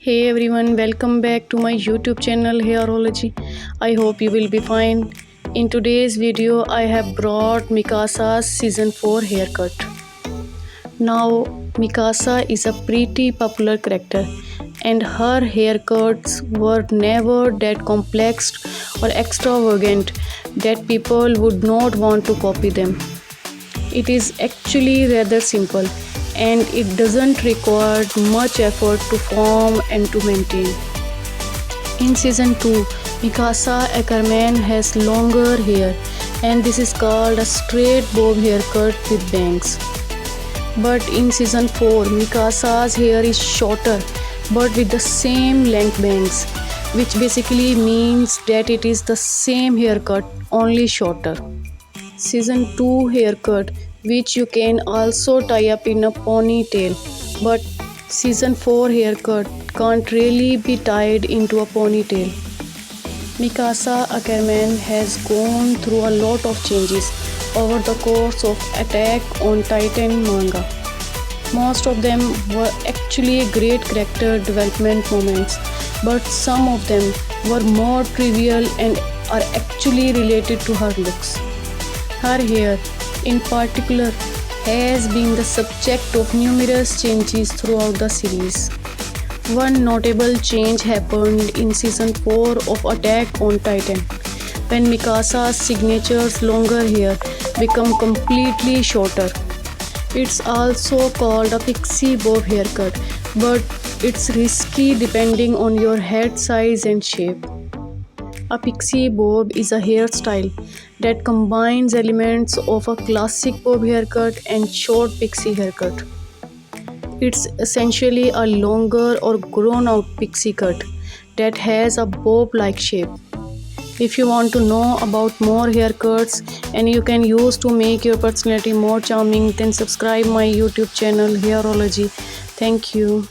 Hey everyone, welcome back to my YouTube channel Hairology. I hope you will be fine. In today's video, I have brought Mikasa's season 4 haircut. Now, Mikasa is a pretty popular character and her haircuts were never that complex or extravagant that people would not want to copy them. It is actually rather simple and it doesn't require much effort to form and to maintain. In season 2, Mikasa Ackerman has longer hair and this is called a straight bob haircut with bangs. But in season 4, Mikasa's hair is shorter but with the same length bangs, which basically means that it is the same haircut only shorter. Season 2 haircut, which you can also tie up in a ponytail, but season 4 haircut can't really be tied into a ponytail. Mikasa Ackerman has gone through a lot of changes over the course of Attack on Titan manga. Most of them were actually great character development moments, but some of them were more trivial and are actually related to her looks. Her hair, in particular, has been the subject of numerous changes throughout the series. One notable change happened in season 4 of Attack on Titan, when Mikasa's signature's longer hair became completely shorter. It's also called a pixie bob haircut, but it's risky depending on your head size and shape. A pixie bob is a hairstyle that combines elements of a classic bob haircut and short pixie haircut. It's essentially a longer or grown-out pixie cut that has a bob-like shape. If you want to know about more haircuts and you can use to make your personality more charming, then subscribe my YouTube channel Hairology. Thank you.